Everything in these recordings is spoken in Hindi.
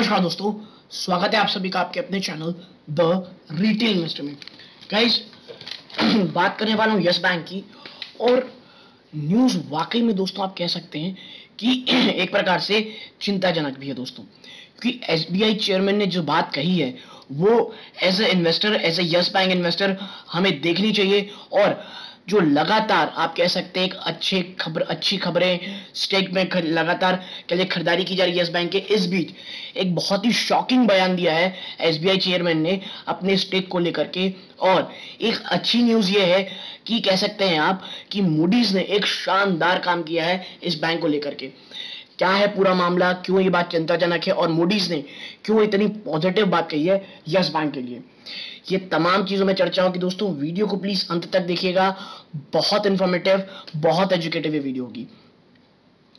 नमस्कार दोस्तों, स्वागत है आप सभी का आपके अपने चैनल द रिटेल इन्वेस्टर में। गाइस, बात करने वाला हूँ यस बैंक की। और न्यूज़ वाकई में दोस्तों आप कह सकते हैं कि एक प्रकार से चिंताजनक भी है दोस्तों, क्योंकि एसबीआई चेयरमैन ने जो बात कही है वो as a investor, as a Yes Bank investor हमें देखनी चाहिए। और जो लगातार आप कह सकते हैं एक अच्छी खबरें स्टेक में लगातार के लिए खरीदारी की जा रही है यस बैंक के, इस बीच एक बहुत ही शॉकिंग बयान दिया है एसबीआई चेयरमैन ने अपने स्टेक को लेकर के। और एक अच्छी न्यूज ये है कि कह सकते हैं आप कि मूडीज ने एक शानदार काम किया है इस बैंक को लेकर के। क्या है पूरा मामला, क्यों ये बात चिंताजनक है और मूडीज ने क्यों इतनी पॉजिटिव बात कही है यस बैंक के लिए, ये तमाम चीजों में चर्चा होगी दोस्तों। वीडियो को प्लीज अंत तक देखिएगा, बहुत इंफॉर्मेटिव, बहुत एजुकेटिव वीडियो होगी।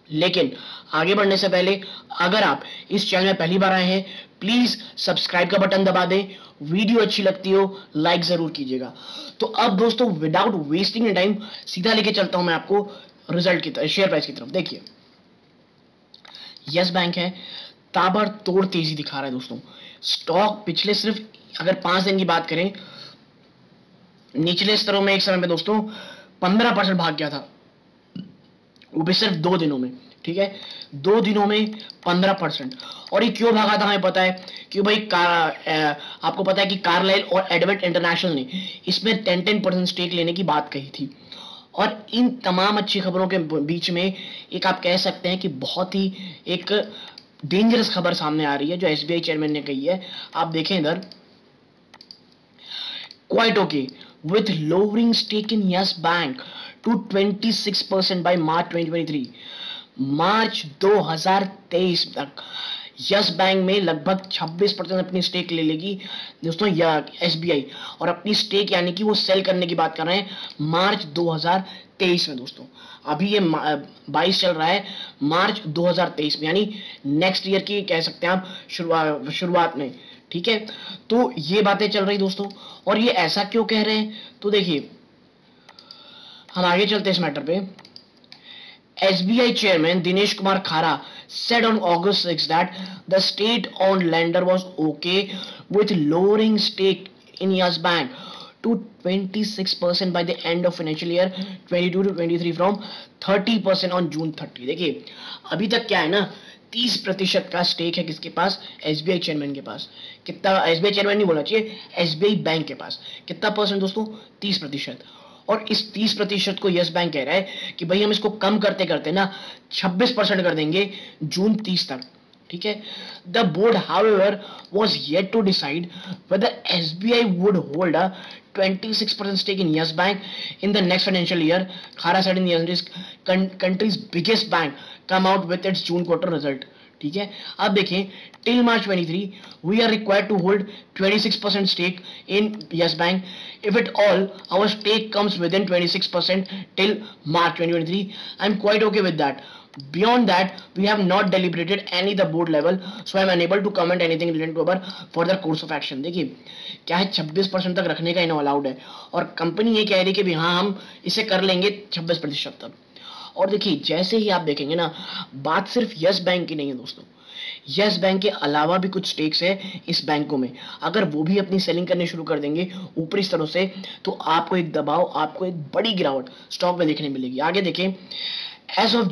लेकिन आगे बढ़ने से पहले अगर आप इस चैनल में पहली बार आए हैं, प्लीज सब्सक्राइब का बटन दबा दें। वीडियो अच्छी लगती हो लाइक जरूर कीजिएगा। तो अब दोस्तों विदाउट वेस्टिंग टाइम सीधा लेके चलता हूं मैं आपको रिजल्ट की शेयर प्राइस की तरफ। देखिए, यस बैंक है, ताबड़तोड़ तेजी दिखा रहा है दोस्तों। स्टॉक पिछले सिर्फ अगर 5 दिन की बात करें, निचले स्तरों में एक समय में दोस्तों 15% भाग गया था, वो भी सिर्फ 2 दिनों में। ठीक है, 2 दिनों में 15%। और ये क्यों भागा था हमें पता है, क्यों भाई आपको पता है कि कार्लाइल और एडवेंट इंटरनेशनल ने इसमें 10% स्टेक लेने की बात कही थी। और इन तमाम अच्छी खबरों के बीच में एक आप कह सकते हैं कि बहुत ही एक डेंजरस खबर सामने आ रही है जो एसबीआई चेयरमैन ने कही है। आप देखें इधर, quite okay with lowering stake in Yes Bank to 26% by March 2023। मार्च 2023 तक यस बैंक में लगभग 26% अपनी स्टेक ले लेगी दोस्तों या एसबीआई। और अपनी स्टेक यानी कि वो सेल करने की बात कर रहे हैं मार्च 2023 में दोस्तों। अभी ये 22 चल रहा है, मार्च 2023 में यानी नेक्स्ट ईयर की कह सकते हैं आप शुरुआत में। ठीक है, तो ये बातें चल रही दोस्तों। और ये ऐसा क्यों कह रहे हैं, तो देखिए हम आगे चलते हैं इस मैटर पे। SBI chairman Dinesh Kumar Khara said on August 6 that the state-owned lender was okay with lowering stake in Yes Bank to 26% by the end of financial year 22 to 23 from 30% on June 30। देखिए अभी तक क्या है ना, 30% का स्टेक है किसके पास, एसबीआई चेयरमैन के पास। कितना, एसबीआई चेयरमैन नहीं बोलना चाहिए, एसबीआई बैंक के पास कितना परसेंट दोस्तों, 30%। और इस 30% को यस बैंक कह रहा है कि भाई हम इसको कम करते करते ना 26% कर देंगे जून 30 तक। ठीक है, the board however was yet to decide whether SBI would hold a 26% stake in Yes Bank in the next financial year। Khara said in the country's biggest bank come out with its June quarter result। ठीक है, अब देखें, till March 23 we are required to hold 26% stake in Yes Bank। If at all our stake comes within 26% till March 2023, I'm quite okay with that। Beyond that, we have not deliberated any the board level, so I'm unable to comment anything related to our further course of action। देखिए क्या है, 26% तक रखने का इन्हें अलाउड है और कंपनी ये कह रही है कि हाँ हम इसे कर लेंगे 26% तक। और देखिए जैसे ही आप देखेंगे ना, बात सिर्फ यस बैंक की नहीं है दोस्तों, यस बैंक के अलावा भी कुछ स्टेक्स है इस बैंकों में। अगर वो भी अपनी सेलिंग करने शुरू कर देंगे ऊपरी स्तरों से, तो आपको एक दबाव, आपको एक बड़ी गिरावट स्टॉक में देखने मिलेगी। आगे देखें, एज ऑफ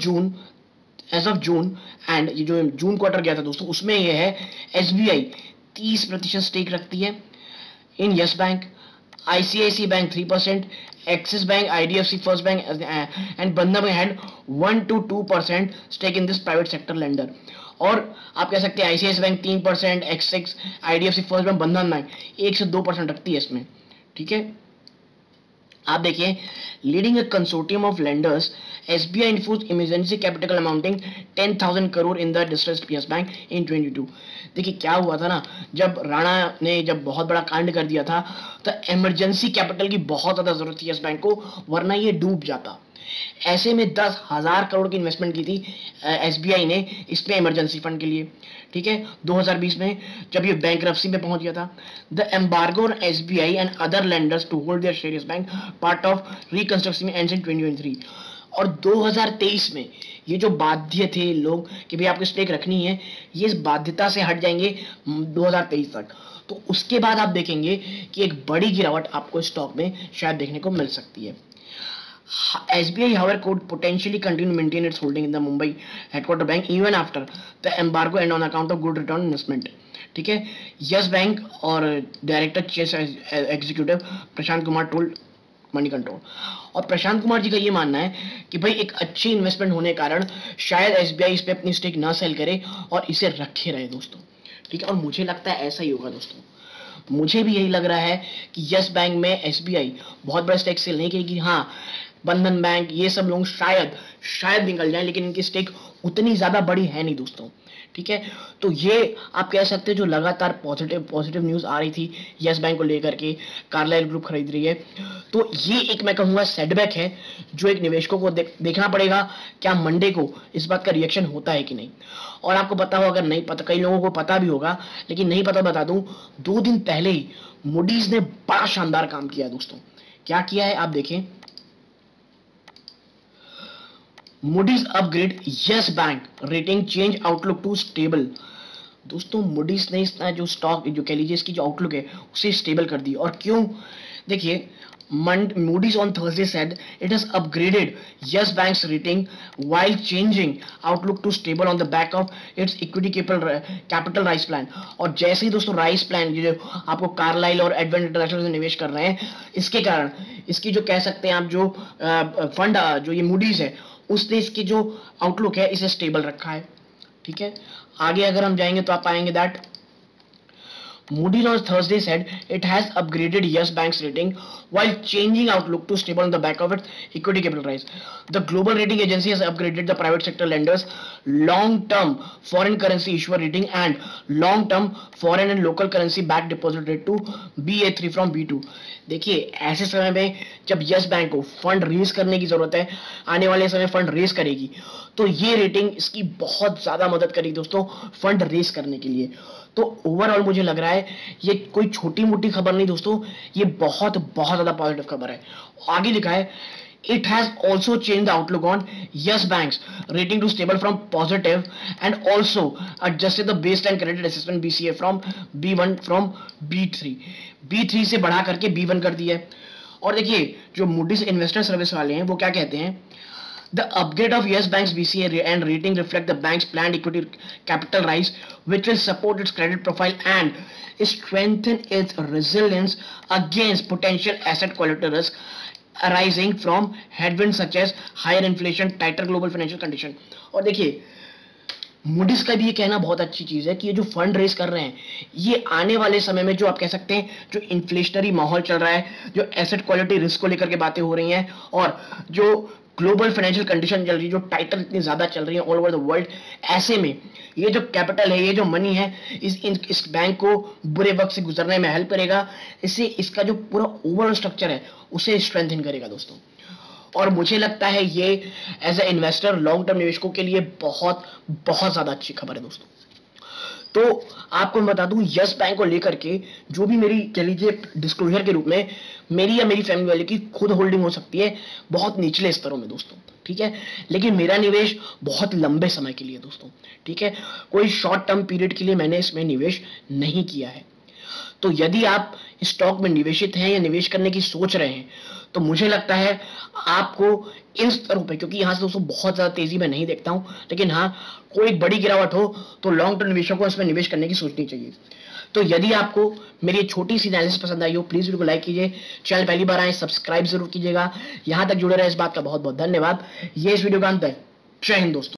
जून एंड ये जो जून क्वार्टर गया था दोस्तों, उसमें ये है एसबीआई 30% स्टेक रखती है in Yes Bank, ICICI Bank 3%, Axis Bank, IDFC First Bank and Bandhan Bank had 1 to 2% stake in this private sector lender. और आप कह सकते हैं ICICI Bank 3%, Axis, IDFC First Bank, Bandhan Bank 1 से 2% रखती है इसमें। ठीक है, आप देखिए, leading a consortium of lenders, SBI infused emergency capital amounting 10,000 crore in the distressed Yes Bank in 22। देखिए क्या हुआ था ना, जब राणा ने जब बहुत बड़ा कांड कर दिया था तो इमरजेंसी कैपिटल की बहुत ज्यादा जरूरत थी यस बैंक को, वरना ये डूब जाता। ऐसे में 10,000 करोड़ की इन्वेस्टमेंट की थी एसबीआई ने इसमें इमरजेंसी फंड के लिए। ठीक है, 2020 में जब ये बैंकरप्सी में पहुंच गया था। The embargo on SBI and other lenders to hold their share Yes Bank part of reconstruction ends in 2023। और 2023 में ये जो बाध्य थे लोग कि भाई आपको स्टेक रखनी है, ये इस बाध्यता से हट जाएंगे 2023 तक। तो उसके बाद आप देखेंगे कि एक बड़ी गिरावट आपको स्टॉक में शायद देखने को मिल सकती है। SBI, however, could potentially continue to maintain its holding in the Mumbai headquarter bank even after the embargo and on account of good return investment. ठीक है, यस बैंक और director chief executive Prashant Kumar told money control. और प्रशांत कुमार जी का ये मानना है कि भाई एक अच्छी इन्वेस्टमेंट होने के कारण शायद SBI इस पे अपनी स्टेक ना सेल करे और इसे रखे रहे दोस्तों। ठीक है, और मुझे लगता है ऐसा ही होगा दोस्तों। मुझे भी यही लग रहा है कि यस बैंक में SBI बहुत बड़ा स्टेक सेल नहीं करेगी। हाँ, बंधन बैंक ये सब लोग शायद निकल जाएं, लेकिन इनकी स्टेक उतनी ज्यादा बड़ी है नहीं दोस्तों। ठीक है, तो ये आप कह सकते हैं जो लगातार पॉजिटिव न्यूज आ रही थी यस बैंक को लेकर के, कार्लाइल ग्रुप खरीद रही है, तो ये एक मैं कहूंगा सेटबैक है जो एक निवेशकों को देखना पड़ेगा क्या मंडे को इस बात का रिएक्शन होता है कि नहीं। और आपको पता हो, अगर नहीं पता, कई लोगों को पता भी होगा लेकिन नहीं पता, बता दूं 2 दिन पहले ही मूडीज ने बड़ा शानदार काम किया दोस्तों। क्या किया है आप देखें, Moody's upgrade Yes Bank rating change outlook to stable. दोस्तों मूडीज ने इसका जो स्टॉक जो कह लीजिए इसकी जो आउटलुक है उसे स्टेबल कर दी। और क्यों, देखिए Moody's on Thursday said it has upgraded Yes Bank's rating while changing outlook to stable on the back of its equity capital rise plan। और जैसे ही दोस्तों राइस प्लान जो आपको कार्लाइल और एडवेंट इंटरनेशनल से निवेश कर रहे हैं, इसके कारण इसकी जो कह सकते हैं आप जो फंड जो ये मूडीज है उसने इसकी जो आउटलुक है इसे स्टेबल रखा है। ठीक है, आगे अगर हम जाएंगे तो आप पाएंगे that Moody's on Thursday said it has upgraded Yes Bank's rating while changing outlook to stable on the back of its equity capital rise. The global rating agency has upgraded the private sector lenders long-term foreign currency issuer rating and long-term foreign and local currency backed deposit rate to BA3 from B2. देखिए ऐसे समय में जब यस बैंक को फंड रेज करने की जरूरत है, आने वाले समय फंड रेज करेगी, तो ये रेटिंग इसकी बहुत ज्यादा मदद करेगी दोस्तों फंड रेज करने के लिए। तो ओवरऑल मुझे लग रहा है ये कोई छोटी मोटी खबर नहीं दोस्तों, ये बहुत ज्यादा पॉजिटिव खबर है। आगे लिखा है it has also changed the outlook on Yes Bank's rating to stable from positive and also adjusted the baseline credit assessment BCA from B1 from B3 से बढ़ा करके B1 कर दिया है। और देखिए जो Moody's इन्वेस्टर सर्विस वाले हैं वो क्या कहते हैं, The upgrade of Yes Bank's BCA and rating reflect the bank's planned equity capital rise, which will support its credit profile and strengthen its resilience against potential asset quality risk arising from headwinds such as higher inflation, tighter global financial condition। और देखिए मूडीज का भी ये कहना बहुत अच्छी चीज है कि ये जो फंड रेज कर रहे हैं ये आने वाले समय में जो आप कह सकते हैं जो इन्फ्लेशनरी माहौल चल रहा है, जो एसेट क्वालिटी रिस्क को लेकर के बातें हो रही हैं और जो ग्लोबल फाइनेंशियल कंडीशन चल रही है, जो टाइटल इतनी ज्यादा चल रही है ऑल ओवर द वर्ल्ड, ऐसे में ये जो कैपिटल है, ये जो मनी है इस बैंक को बुरे वक्त से गुजरने में हेल्प करेगा। इससे इसका जो पूरा ओवरऑल स्ट्रक्चर है उसे स्ट्रेंथन करेगा दोस्तों। और मुझे लगता है ये as a investor long term निवेशकों के लिए बहुत ज्यादा अच्छी खबर है दोस्तों। तो आपको मैं बता दूं यस बैंक को लेकर के जो भी मेरी कह लीजिए डिस्क्लोजर के रूप में मेरी या मेरी फैमिली वाले की खुद होल्डिंग हो सकती है बहुत निचले स्तरों में दोस्तों। ठीक है, लेकिन मेरा निवेश बहुत लंबे समय के लिए दोस्तों। ठीक है, कोई शॉर्ट टर्म पीरियड के लिए मैंने इसमें निवेश नहीं किया है। तो यदि आप स्टॉक में निवेशित हैं या निवेश करने की सोच रहे हैं तो मुझे लगता है आपको इन स्तरों पे, क्योंकि यहां से दोस्तों बहुत ज्यादा तेजी में नहीं देखता हूं, लेकिन हाँ कोई बड़ी गिरावट हो तो लॉन्ग टर्म निवेशों को इसमें निवेश करने की सोचनी चाहिए। तो यदि आपको मेरी छोटी सी एनालिसिस पसंद आई हो प्लीज वीडियो को लाइक कीजिए, चैनल पहली बार आए सब्सक्राइब जरूर कीजिएगा। यहां तक जुड़े रहे इस बात का बहुत धन्यवाद। ये इस वीडियो का अंत है। जय हिंद दोस्तों।